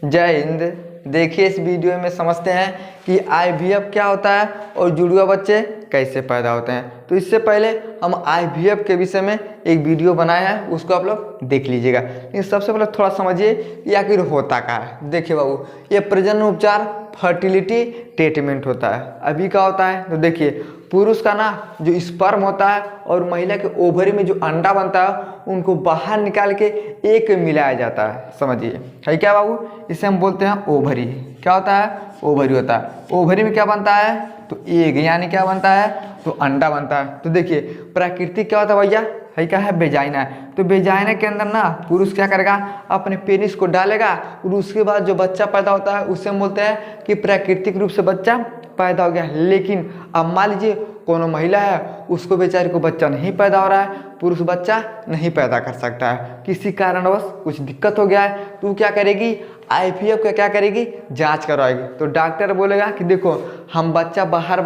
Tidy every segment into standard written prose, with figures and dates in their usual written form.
जय हिंद। देखिए इस वीडियो में समझते हैं कि आईवीएफ क्या होता है और जुड़वा बच्चे कैसे पैदा होते हैं। तो इससे पहले हम आईवीएफ के विषय में एक वीडियो बनाया है, उसको आप लोग देख लीजिएगा। लेकिन सबसे पहले थोड़ा समझिए कि आखिर होता क्या है। देखिए बाबू, ये प्रजनन उपचार फर्टिलिटी ट्रीटमेंट होता है। अभी क्या होता है तो देखिए, पुरुष का ना जो स्पर्म होता है और महिला के ओवरी में जो अंडा बनता है उनको बाहर निकाल के एक मिलाया जाता है। समझिए है क्या बाबू, इसे हम बोलते हैं ओवरी। क्या होता है? ओवरी होता है। ओवरी में क्या बनता है तो एग, यानी क्या बनता है तो अंडा बनता है। तो देखिए प्राकृतिक क्या होता है भैया, है क्या है बेजाइना है। तो बेजाइना के अंदर ना पुरुष क्या करेगा, अपने पेनिस को डालेगा और उसके बाद जो बच्चा पैदा होता है उससे हम बोलते हैं कि प्राकृतिक रूप से बच्चा पैदा हो गया। लेकिन अब मान लीजिए कोनो महिला है, उसको बेचारी को बच्चा नहीं पैदा हो रहा है, पुरुष बच्चा नहीं पैदा कर सकता है, किसी कारणवश कुछ दिक्कत हो गया है, तो क्या करेगी आईवीएफ का क्या करेगी, जांच करवाएगी। तो डॉक्टर बोलेगा कि देखो हम बच्चा बाहर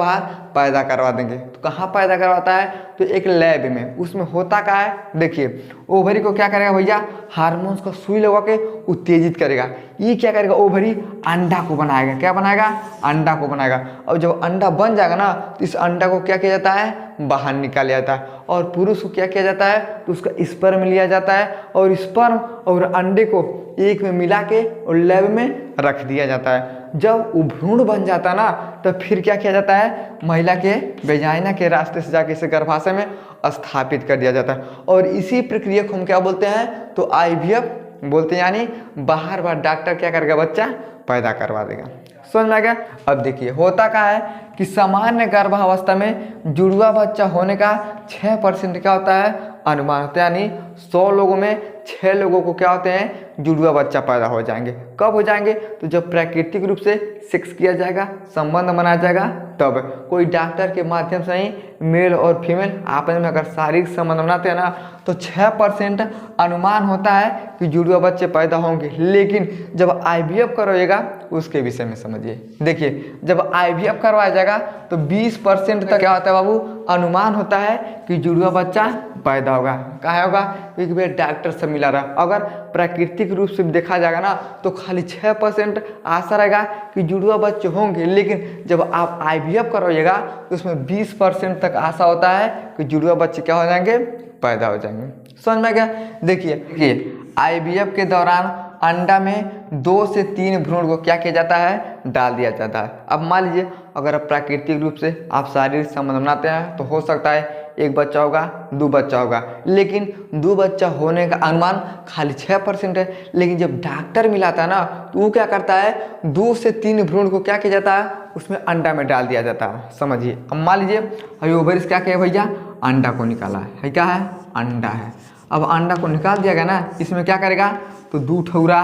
पैदा करवा देंगे। तो कहाँ पैदा करवाता है तो एक लैब में। उसमें होता क्या है देखिए, ओवरी को क्या करेगा भैया, हार्मोन्स का सुई लगा के उत्तेजित करेगा। ये क्या करेगा, ओवरी अंडा को बनाएगा। क्या बनाएगा? अंडा को बनाएगा। और जब अंडा बन जाएगा ना तो इस अंडा को क्या किया जाता है, बाहर निकाला जाता है। और पुरुष को क्या किया जाता है तो उसका स्पर्म लिया जाता है और स्पर्म और अंडे को एक में मिला के और लैब में रख दिया जाता है। जब वो भ्रूण बन जाता है ना तो फिर क्या किया जाता है, महिला के वेजाइना के रास्ते से जाके इसे गर्भाशय में स्थापित कर दिया जाता है। और इसी प्रक्रिया को हम क्या बोलते हैं तो आईवीएफ बोलते हैं, यानी बाहर डॉक्टर क्या करेगा, बच्चा पैदा करवा देगा। समझ में आ गया? अब देखिए होता क्या है कि सामान्य गर्भावस्था में जुड़वा बच्चा होने का 6% क्या होता है अनुमान होता है, यानी 100 लोगों में 6 लोगों को क्या होते हैं जुड़वा बच्चा पैदा हो जाएंगे। कब हो जाएंगे तो जब प्राकृतिक रूप से सेक्स किया जाएगा, संबंध बनाया जाएगा, तब कोई डॉक्टर के माध्यम से नहीं, मेल और फीमेल आपस में अगर शारीरिक संबंध बनाते हैं ना तो 6% अनुमान होता है कि जुड़वा बच्चे पैदा होंगे। लेकिन जब आईवीएफ करवाइएगा उसके विषय में समझिए। देखिए जब आईवीएफ करवाया जाएगा तो 20% तक क्या होता है बाबू, अनुमान होता है कि जुड़वा बच्चा पैदा होगा। कहाँ होगा, क्योंकि भैया डॉक्टर से मिला रहा। अगर प्राकृतिक रूप से देखा जाएगा ना तो खाली 6% आशा रहेगा कि जुड़वा बच्चे होंगे। लेकिन जब आप आईवीएफ करवाइएगा तो उसमें 20% तक आशा होता है कि जुड़वा बच्चे क्या हो जाएंगे, पैदा हो जाएंगे। समझ में क्या? देखिए आईवीएफ के दौरान अंडा में 2 से 3 भ्रूण को क्या किया जाता है, डाल दिया जाता है। अब मान लीजिए अगर आप प्राकृतिक रूप से आप शारीरिक संबंध बनाते हैं तो हो सकता है 1 बच्चा होगा, 2 बच्चा होगा। लेकिन 2 बच्चा होने का अनुमान खाली 6% है। लेकिन जब डॉक्टर मिलाता है ना तो वो क्या करता है, 2 से 3 भ्रूण को क्या किया जाता है, उसमें अंडा में डाल दिया जाता है। समझिए अब मान लीजिए अभी ओवरीज क्या किया भैया, अंडा को निकाला है। क्या है? अंडा है। अब अंडा को निकाल दिया गया ना, इसमें क्या करेगा तो 2 ठौरा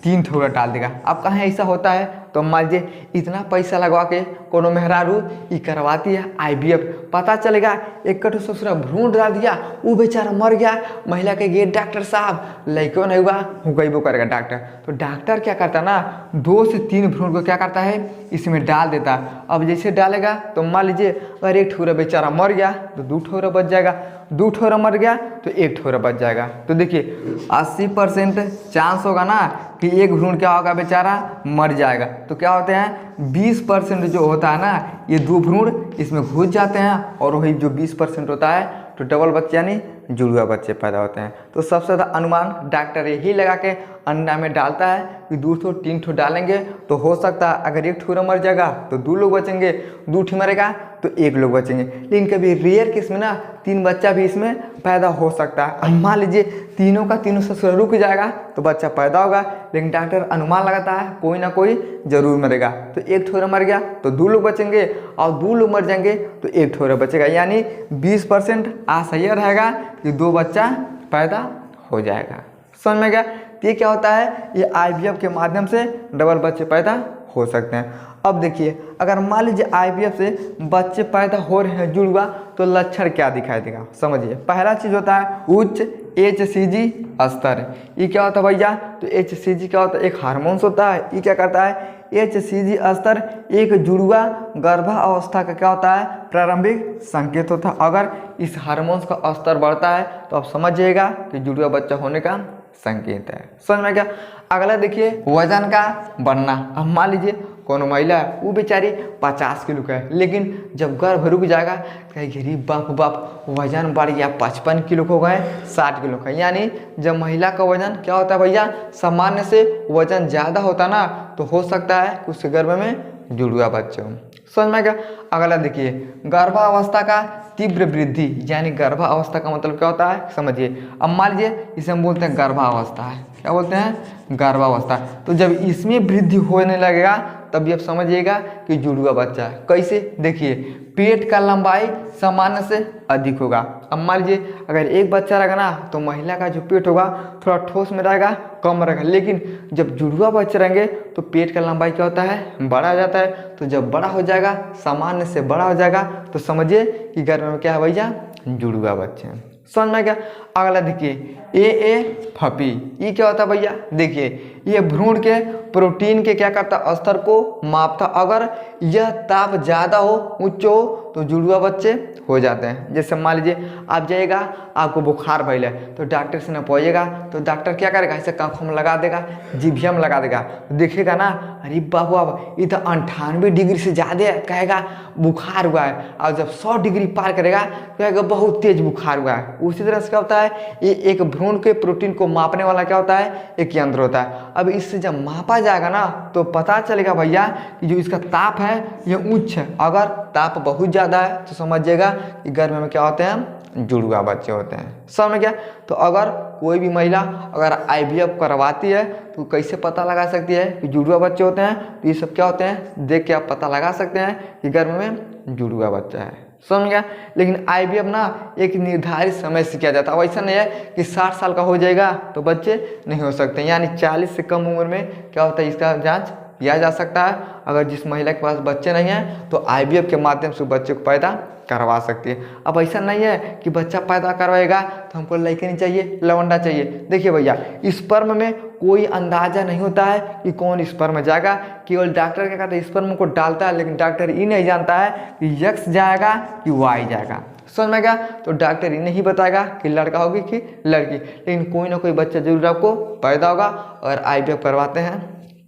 3 ठौरा डाल देगा। अब कहाँ ऐसा होता है तो मान लीजिए इतना पैसा लगवा के कोनो मेहरारू ये करवाती है आईवीएफ, पता चलेगा एक कटो ससुरा भ्रूण डाल दिया, वो बेचारा मर गया। महिला के गे डॉक्टर साहब लड़को नहीं हुआ, हुकैबो करेगा डॉक्टर। तो डॉक्टर क्या करता है ना, 2 से 3 भ्रूण को क्या करता है इसमें डाल देता है। अब जैसे डालेगा तो मान लीजिए अगर 1 ठौरा बेचारा मर गया तो 2 ठौरा बच जाएगा, 2 ठौरा मर गया तो 1 ठौरा बच जाएगा। तो देखिए 80% चांस होगा ना कि 1 भ्रूण क्या होगा, बेचारा मर जाएगा। तो क्या होते हैं 20% जो होता है ना, ये 2 भ्रूण इसमें घुस जाते हैं और वही जो 20% होता है तो डबल बच्चे यानी जुड़वा बच्चे पैदा होते हैं। तो सबसे ज़्यादा अनुमान डॉक्टर यही लगा के अंडा में डालता है कि 2 ठो 3 ठो डालेंगे तो हो सकता है अगर 1 ठो मर जाएगा तो 2 लोग बचेंगे, 2 ठो मरेगा तो 1 लोग बचेंगे। लेकिन कभी रेयर केस में ना 3 बच्चा भी इसमें पैदा हो सकता है। अब मान लीजिए तीनों का तीनों से रुक जाएगा तो बच्चा पैदा होगा, लेकिन डॉक्टर अनुमान लगाता है कोई ना कोई जरूर मरेगा। तो 1 ठोरा मर गया तो 2 लोग बचेंगे और 2 लोग मर जाएंगे तो 1 ठोरा बचेगा, यानी 20% आशा यह रहेगा कि 2 बच्चा पैदा हो जाएगा। समझ में गया? ये क्या होता है, ये आईवीएफ के माध्यम से डबल बच्चे पैदा हो सकते हैं। अब देखिए अगर मान लीजिए आईवीएफ से बच्चे पैदा हो रहे हैं जुड़वा तो लक्षण क्या दिखाई देगा। समझिए पहला चीज होता है उच्च HCG स्तर। ये क्या होता है भैया, तो HCG क्या होता है, एक हार्मोन्स होता है। ये क्या करता है, HCG स्तर एक जुड़वा गर्भावस्था का क्या होता है, प्रारंभिक संकेत होता है। अगर इस हार्मोन्स का स्तर बढ़ता है तो आप समझिएगा कि जुड़वा बच्चा होने का संकेत है। समझ में क्या। अगला देखिए वजन का बढ़ना। अब मान लीजिए कौन महिला है वो बेचारी 50 किलो का है, लेकिन जब गर्भ रुक जाएगा कहेगी अरे बाप बाप वजन बढ़ गया 55 किलो हो गए 60 किलो का। यानी जब महिला का वजन क्या होता है भैया, सामान्य से वजन ज़्यादा होता ना, तो हो सकता है उसके गर्भ में जुड़वा बच्चे हो। समझ में क्या। अगला देखिए गर्भावस्था का तीव्र वृद्धि, यानी गर्भावस्था का मतलब क्या होता है समझिए। अब मान लीजिए इसे हम बोलते हैं गर्भावस्था है, क्या बोलते हैं गर्भावस्था। तो जब इसमें वृद्धि होने लगेगा तभी आप समझिएगा कि जुड़वा बच्चा है। कैसे देखिए, पेट का लंबाई सामान्य से अधिक होगा। अब मान लीजिए अगर एक बच्चा रहेगा ना तो महिला का जो पेट होगा थोड़ा ठोस में रहेगा, कम रहेगा, लेकिन जब जुड़वा बच्चे रहेंगे तो पेट का लंबाई क्या होता है बड़ा हो जाता है। तो जब बड़ा हो जाएगा सामान्य से बड़ा हो जाएगा तो समझिए कि गर्भ में क्या है भैया जुड़वा बच्चे हैं। समझ में क्या। अगला देखिए ए फपी, ये क्या होता है भैया, देखिए ये भ्रूण के प्रोटीन के क्या करता स्तर को मापता। अगर यह ताप ज़्यादा हो उच्च हो तो जुड़वा बच्चे हो जाते हैं। जैसे मान लीजिए आप जाइएगा आपको बुखार भइल है तो डॉक्टर से न पहुँचेगा तो डॉक्टर क्या करेगा, ऐसे आँखों में लगा देगा, जीभिया में लगा देगा, देखेगा ना अरे बाबू अब ये तो 98 डिग्री से ज़्यादा है, कहेगा बुखार हुआ है। और जब 100 डिग्री पार करेगा कहेगा बहुत तेज बुखार हुआ है। उसी तरह से क्या होता है, ये एक भ्रूण के प्रोटीन को मापने वाला क्या होता है एक यंत्र होता है। अब इससे जब मापा जाएगा ना तो पता चलेगा भैया कि जो इसका ताप है ये उच्च है। अगर ताप बहुत ज़्यादा है तो समझिएगा कि गर्भ में क्या होते हैं जुड़वा बच्चे होते हैं। समझ में क्या। तो अगर कोई भी महिला अगर IVF करवाती है तो कैसे पता लगा सकती है कि जुड़वा बच्चे होते हैं, तो ये सब क्या होते हैं देख के आप पता लगा सकते हैं कि गर्भ में जुड़वा बच्चा है। समझ गया। लेकिन IVF ना एक निर्धारित समय से किया जाता है। ऐसा नहीं है कि 60 साल का हो जाएगा तो बच्चे नहीं हो सकते, यानी 40 से कम उम्र में क्या होता है इसका जांच किया जा सकता है। अगर जिस महिला के पास बच्चे नहीं हैं तो IVF के माध्यम से बच्चे को पैदा करवा सकती है। अब ऐसा नहीं है कि बच्चा पैदा करवाएगा तो हमको लड़के नहीं चाहिए लवंडा चाहिए। देखिए भैया स्पर्म में कोई अंदाजा नहीं होता है कि कौन स्पर्म जाएगा, केवल डॉक्टर क्या कहता है स्पर्म को डालता है, लेकिन डॉक्टर ये नहीं जानता है कि X जाएगा कि Y जाएगा। समझ में गया। तो डॉक्टर ये नहीं बताएगा कि लड़का होगी कि लड़की, लेकिन कोई ना कोई बच्चा जरूर आपको पैदा होगा और IVF करवाते हैं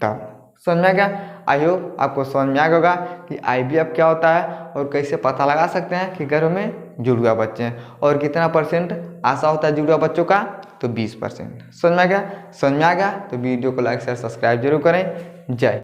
तब। समझ में गया। आई होप आपको समझ में आ गया होगा कि IVF क्या होता है और कैसे पता लगा सकते हैं कि गर्भ में जुड़वा बच्चे हैं और कितना % आशा होता है जुड़वा बच्चों का, तो 20%। समझ में आ गया। समझ में आ गया तो वीडियो को लाइक शेयर सब्सक्राइब जरूर करें। जय।